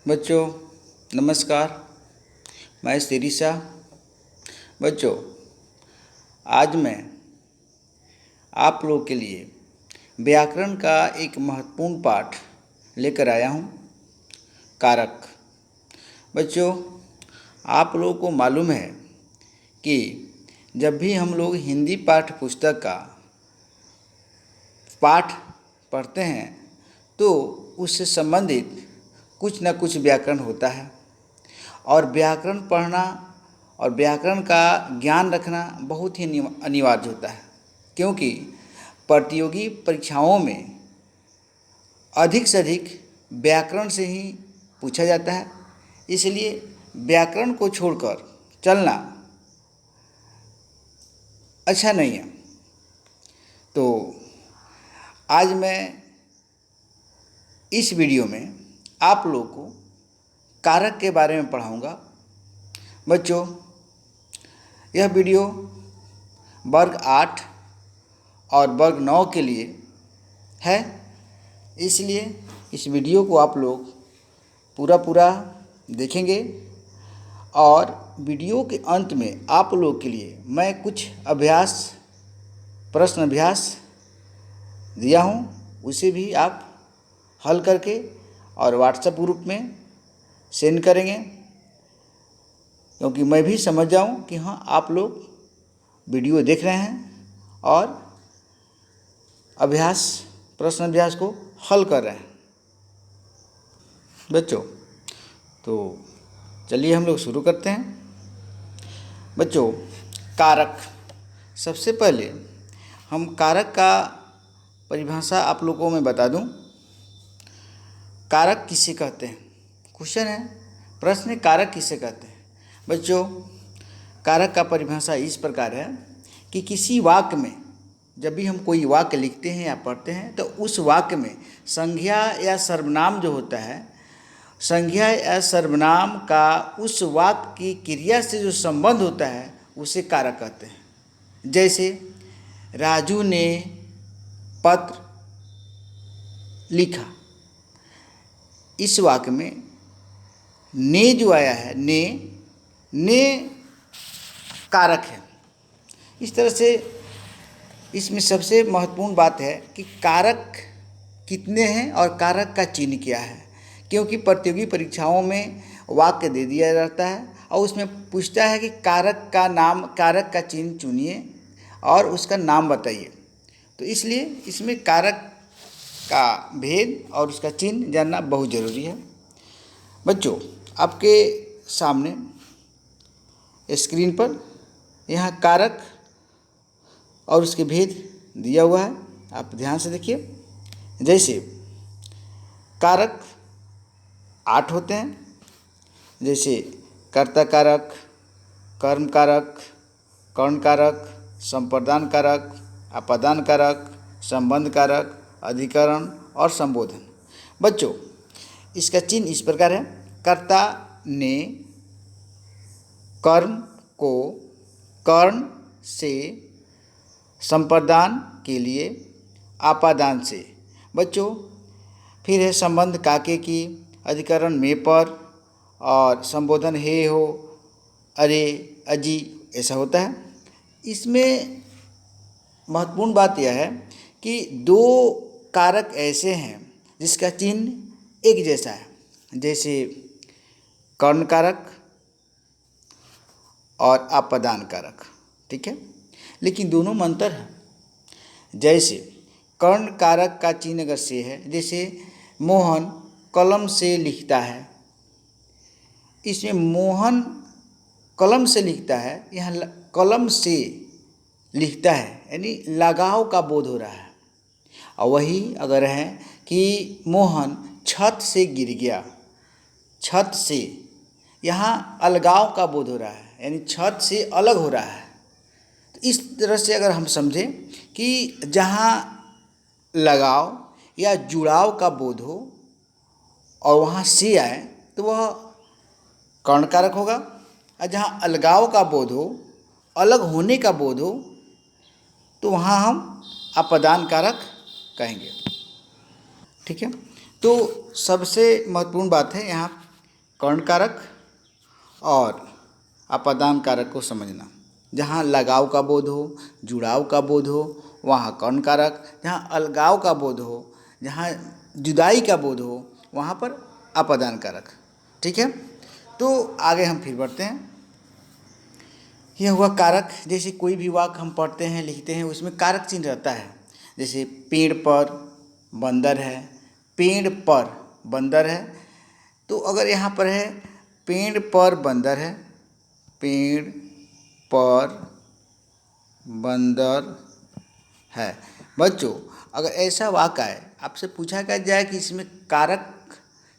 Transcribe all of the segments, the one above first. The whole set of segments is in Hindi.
बच्चों नमस्कार। मैं शिरीषा। बच्चों आज मैं आप लोगों के लिए व्याकरण का एक महत्वपूर्ण पाठ लेकर आया हूँ, कारक। बच्चों आप लोगों को मालूम है कि जब भी हम लोग हिंदी पाठ्य पुस्तक का पाठ पढ़ते हैं तो उससे संबंधित कुछ न कुछ व्याकरण होता है, और व्याकरण पढ़ना और व्याकरण का ज्ञान रखना बहुत ही अनिवार्य होता है, क्योंकि प्रतियोगी परीक्षाओं में अधिक से अधिक व्याकरण से ही पूछा जाता है। इसलिए व्याकरण को छोड़कर चलना अच्छा नहीं है। तो आज मैं इस वीडियो में आप लोगों को कारक के बारे में पढ़ाऊंगा। बच्चों यह वीडियो वर्ग 8 और वर्ग 9 के लिए है, इसलिए इस वीडियो को आप लोग पूरा देखेंगे और वीडियो के अंत में आप लोग के लिए मैं कुछ प्रश्न अभ्यास दिया हूँ, उसे भी आप हल करके और व्हाट्सएप ग्रुप में सेंड करेंगे, क्योंकि मैं भी समझ जाऊँ कि हाँ आप लोग वीडियो देख रहे हैं और प्रश्न अभ्यास को हल कर रहे हैं। बच्चों तो चलिए हम लोग शुरू करते हैं। बच्चों कारक, सबसे पहले हम कारक का परिभाषा आप लोगों को मैं बता दूं। कारक किसे कहते हैं? क्वेश्चन है, प्रश्न है, कारक किसे कहते हैं? बच्चों कारक का परिभाषा इस प्रकार है कि किसी वाक्य में जब भी हम कोई वाक्य लिखते हैं या पढ़ते हैं तो उस वाक्य में संज्ञा या सर्वनाम जो होता है, संज्ञा या सर्वनाम का उस वाक्य की क्रिया से जो संबंध होता है उसे कारक कहते हैं। जैसे राजू ने पत्र लिखा, इस वाक्य में ने जो आया है, ने कारक है। इस तरह से इसमें सबसे महत्वपूर्ण बात है कि कारक कितने हैं और कारक का चिन्ह क्या है, क्योंकि प्रतियोगी परीक्षाओं में वाक्य दे दिया जाता है और उसमें पूछता है कि कारक का नाम, कारक का चिन्ह चुनिए और उसका नाम बताइए। तो इसलिए इसमें कारक का भेद और उसका चिन्ह जानना बहुत ज़रूरी है। बच्चों आपके सामने स्क्रीन पर यहाँ कारक और उसके भेद दिया हुआ है, आप ध्यान से देखिए। जैसे कारक 8 होते हैं, जैसे कर्ता कारक, कर्म कारक, कर्ण कारक, संप्रदान कारक, अपादान कारक, संबंध कारक, अधिकरण और संबोधन। बच्चों इसका चिन्ह इस प्रकार है। कर्ता ने कर्म को कर्ण से, संप्रदान के लिए आपादान से। बच्चों फिर है संबंध काके की, अधिकरण में पर और संबोधन हे हो, अरे, अजी, ऐसा होता है। इसमें महत्वपूर्ण बात यह है कि दो कारक ऐसे हैं जिसका चिन्ह एक जैसा है, जैसे कर्ण कारक और आपादान कारक, ठीक है, लेकिन दोनों में अंतर है। जैसे कर्ण कारक का चिन्ह अगर से है, जैसे मोहन कलम से लिखता है, इसमें मोहन कलम से लिखता है, यहाँ कलम से लिखता है यानी लगाव का बोध हो रहा है। और वही अगर है कि मोहन छत से गिर गया, छत से, यहाँ अलगाव का बोध हो रहा है यानी छत से अलग हो रहा है। तो इस तरह से अगर हम समझें कि जहाँ लगाव या जुड़ाव का बोध हो और वहाँ से आए तो वह कर्ण कारक होगा, और जहाँ अलगाव का बोध हो, अलग होने का बोध हो, तो वहाँ हम आपादान कारक कहेंगे, ठीक है। तो सबसे महत्वपूर्ण बात है यहाँ कर्ण कारक और अपादान कारक को समझना। जहाँ लगाव का बोध हो, जुड़ाव का बोध हो, वहाँ कर्ण कारक। जहाँ अलगाव का बोध हो, जहाँ जुदाई का बोध हो, वहाँ पर अपादान कारक। ठीक है, तो आगे हम फिर बढ़ते हैं। यह हुआ कारक। जैसे कोई भी वाक्य हम पढ़ते हैं, लिखते हैं, उसमें कारक चिन्ह रहता है। जैसे पेड़ पर बंदर है, पेड़ पर बंदर है, तो अगर यहाँ पर है पेड़ पर बंदर है, पेड़ पर बंदर है। बच्चों, अगर ऐसा वाक्य आए, आपसे पूछा क्या जाए कि इसमें कारक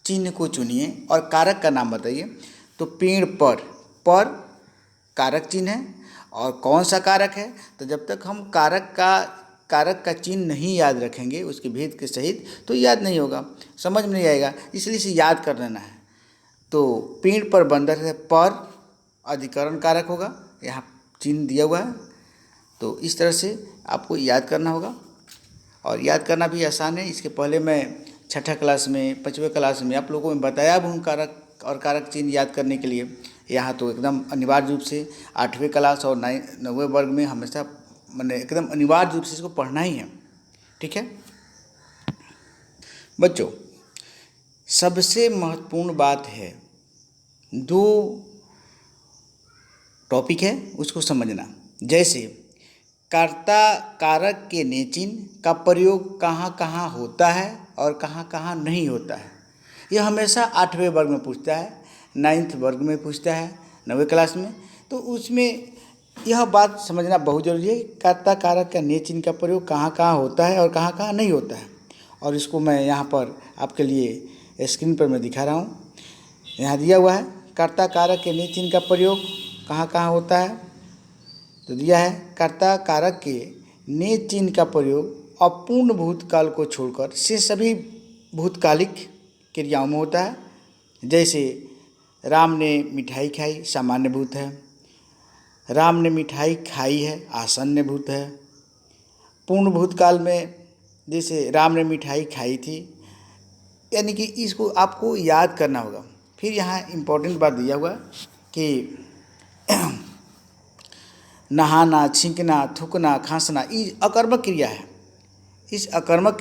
चिन्ह को चुनिए और कारक का नाम बताइए, तो पेड़ पर कारक चिन्ह है। और कौन सा कारक है, तो जब तक हम कारक का चिन्ह नहीं याद रखेंगे उसके भेद के सहित, तो याद नहीं होगा, समझ में नहीं आएगा, इसलिए इसे याद कर लेना है। तो पेड़ पर बंदर है, पर अधिकरण कारक होगा, यहाँ चिन्ह दिया हुआ है। तो इस तरह से आपको याद करना होगा, और याद करना भी आसान है। इसके पहले मैं 6ठा क्लास में, 5वें क्लास में आप लोगों को बताया भी हूँ कारक और कारक चिन्ह याद करने के लिए। यहाँ तो एकदम अनिवार्य रूप से 8वें क्लास और 9वें वर्ग में हमेशा मैंने एकदम अनिवार्य रूप से इसको पढ़ना ही है। ठीक है बच्चों, सबसे महत्वपूर्ण बात है, 2 टॉपिक है उसको समझना। जैसे कर्ता कारक के ने चिन्ह का प्रयोग कहाँ कहाँ होता है और कहाँ कहाँ नहीं होता है, यह हमेशा 8वें वर्ग में पूछता है, 9th वर्ग में पूछता है, 9वीं क्लास में। तो उसमें यह बात समझना बहुत जरूरी है, कर्ता कारक का ने चिन्ह का प्रयोग कहाँ कहाँ होता है और कहाँ कहाँ नहीं होता है। और इसको मैं यहाँ पर आपके लिए स्क्रीन पर मैं दिखा रहा हूँ। यहाँ दिया हुआ है कर्ता कारक के ने चिन्ह का प्रयोग कहाँ कहाँ होता है। तो दिया है कर्ता कारक के ने चिन्ह का प्रयोग अपूर्ण भूतकाल को छोड़कर से सभी भूतकालिक क्रियाओं में होता है। जैसे राम ने मिठाई खाई, सामान्य भूत है। राम ने मिठाई खाई है, आसन्न भूत है। पूर्ण भूतकाल में जैसे राम ने मिठाई खाई थी, यानी कि इसको आपको याद करना होगा। फिर यहाँ इम्पोर्टेंट बात दिया हुआ कि नहाना, छींकना, थूकना, खांसना, ये अकर्मक क्रिया है। इस अकर्मक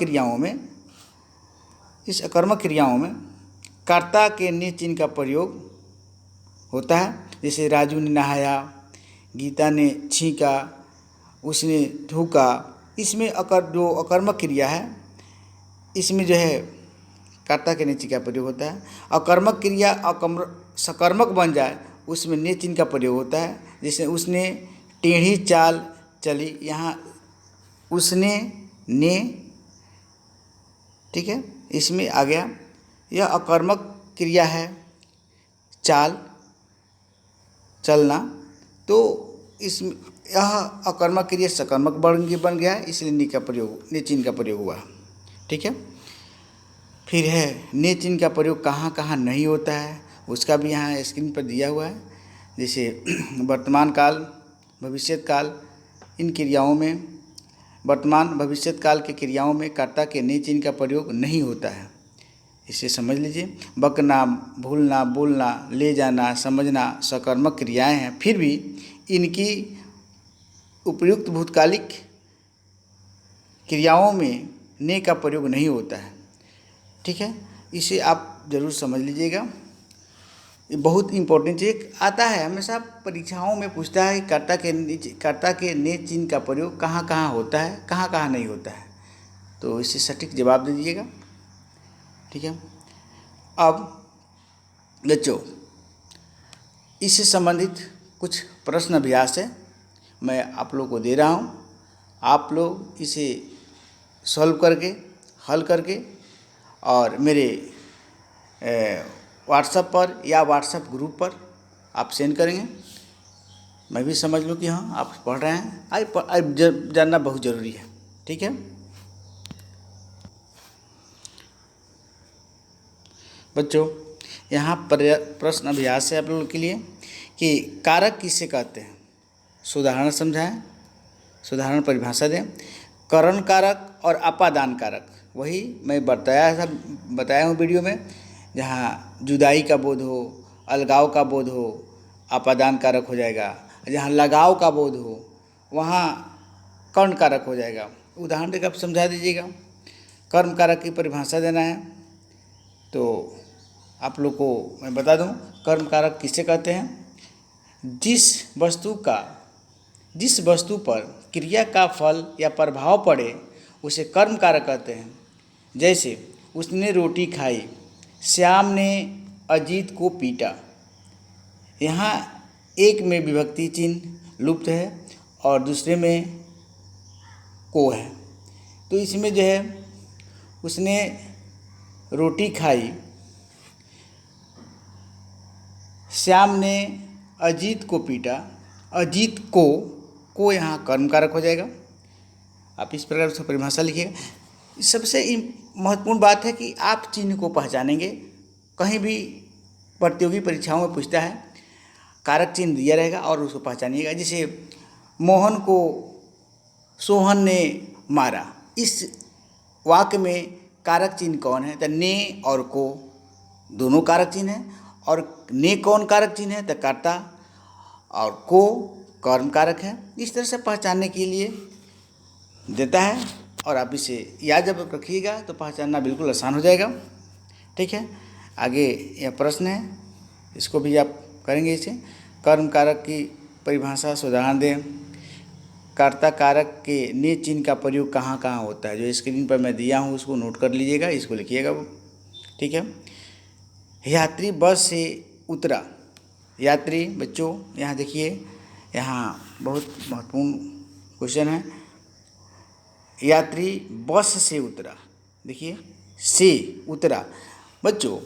क्रियाओं में कर्ता के ने चिन्ह का प्रयोग होता है। जैसे राजू ने नहाया, गीता ने छींका, उसने थूका, इसमें जो अकर्मक क्रिया है, इसमें जो है कर्ता के ने चिन्ह का प्रयोग होता है। अकर्मक क्रिया सकर्मक बन जाए, उसमें ने चिन्ह का प्रयोग होता है। जैसे उसने टेढ़ी चाल चली, यहाँ उसने ने, ठीक है, इसमें आ गया। यह अकर्मक क्रिया है, चाल चलना, तो इसमें यह अकर्मक क्रिया सकर्मक बन गया है, इसलिए ने चिन्ह का प्रयोग हुआ। ठीक है, फिर है ने चिन्ह का प्रयोग कहाँ कहाँ नहीं होता है, उसका भी यहाँ स्क्रीन पर दिया हुआ है। जैसे वर्तमान काल, भविष्यत काल, इन क्रियाओं में, वर्तमान भविष्यत काल के क्रियाओं में कर्ता के ने चिन्ह का प्रयोग नहीं होता है, इसे समझ लीजिए। बकना, भूलना, बोलना, ले जाना, समझना सकर्मक क्रियाएं हैं, फिर भी इनकी उपयुक्त भूतकालिक क्रियाओं में ने का प्रयोग नहीं होता है। ठीक है, इसे आप ज़रूर समझ लीजिएगा, ये बहुत इम्पोर्टेंट चीज आता है, हमेशा परीक्षाओं में पूछता है कर्ता के ने चिन्ह का प्रयोग कहाँ कहाँ होता है, कहाँ कहाँ नहीं होता है, तो इसे सटीक जवाब दे दीजिएगा। ठीक है, अब बच्चों इससे संबंधित कुछ प्रश्न अभ्यास है, मैं आप लोग को दे रहा हूँ। आप लोग इसे सॉल्व करके, हल करके और मेरे व्हाट्सएप पर या व्हाट्सएप ग्रुप पर आप सेंड करेंगे, मैं भी समझ लूँ कि हाँ आप पढ़ रहे हैं। आज जानना बहुत ज़रूरी है। ठीक है बच्चों, यहाँ प्रश्न अभ्यास है आप लोगों के लिए कि कारक किसे कहते हैं, उदाहरण समझाएं, उदाहरण परिभाषा दें। करण कारक और अपादान कारक, वही मैं बताया हूँ वीडियो में। जहाँ जुदाई का बोध हो, अलगाव का बोध हो, अपादान कारक हो जाएगा। जहाँ लगाव का बोध हो वहाँ कर्ण कारक हो जाएगा। उदाहरण देकर आप समझा दीजिएगा। कर्म कारक की परिभाषा देना है तो आप लोग को मैं बता दूं, कर्म कारक किसे कहते हैं? जिस वस्तु पर क्रिया का फल या प्रभाव पड़े उसे कर्म कारक कहते हैं। जैसे उसने रोटी खाई, श्याम ने अजीत को पीटा। यहाँ एक में विभक्ति चिन्ह लुप्त है और दूसरे में को है, तो इसमें जो है उसने रोटी खाई, श्याम ने अजीत को पीटा। अजीत को यहाँ कर्म कारक हो जाएगा। आप इस प्रकार से परिभाषा लिखिएगा। सबसे महत्वपूर्ण बात है कि आप चिन्ह को पहचानेंगे। कहीं भी प्रतियोगी परीक्षाओं में पूछता है, कारक चिन्ह दिया रहेगा और उसको पहचानिएगा। जैसे मोहन को सोहन ने मारा, इस वाक्य में कारक चिन्ह कौन है? तो ने और को दोनों कारक चिन्ह हैं। और ने कौन कारक चिन्ह है? तो कर्ता, और को कर्म कारक है। इस तरह से पहचानने के लिए देता है और आप इसे याद जब रखिएगा तो पहचानना बिल्कुल आसान हो जाएगा। ठीक है, आगे यह प्रश्न है, इसको भी आप करेंगे। इसे कर्म कारक की परिभाषा से उदाहरण दें। कर्ता कारक के ने चिन्ह का प्रयोग कहाँ कहाँ होता है? जो स्क्रीन पर मैं दिया हूँ उसको नोट कर लीजिएगा, इसको लिखिएगा वो। ठीक है, यात्री बस से उतरा। यात्री बच्चों यहाँ देखिए, यहाँ बहुत महत्वपूर्ण क्वेश्चन है। यात्री बस से उतरा, देखिए से उतरा। बच्चों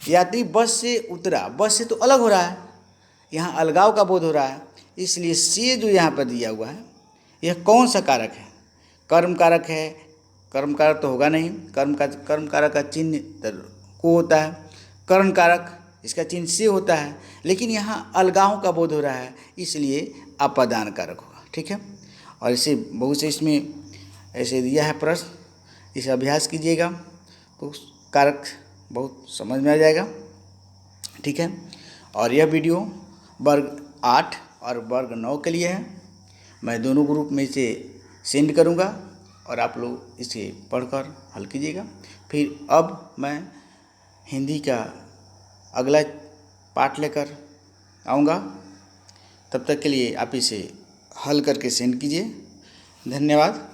यात्री बस से उतरा, बस से तो अलग हो रहा है, यहाँ अलगाव का बोध हो रहा है, इसलिए से जो यहाँ पर दिया हुआ है यह कौन सा कारक है? कर्म कारक है। कर्म कारक तो होगा नहीं, कर्म कारक का चिन्ह को होता है। कर्म कारक इसका चिन्ह से होता है, लेकिन यहाँ अलगाव का बोध हो रहा है, इसलिए अपादान कारक होगा। ठीक है, और इसे बहुत से इसमें ऐसे दिया है प्रश्न, इसे अभ्यास कीजिएगा तो कारक बहुत समझ में आ जाएगा। ठीक है, और यह वीडियो वर्ग 8 और वर्ग 9 के लिए है। मैं दोनों ग्रुप में इसे सेंड करूंगा और आप लोग इसे पढ़कर हल कीजिएगा। फिर अब मैं हिंदी का अगला पाठ लेकर आऊँगा, तब तक के लिए आप इसे हल करके सेंड कीजिए। धन्यवाद।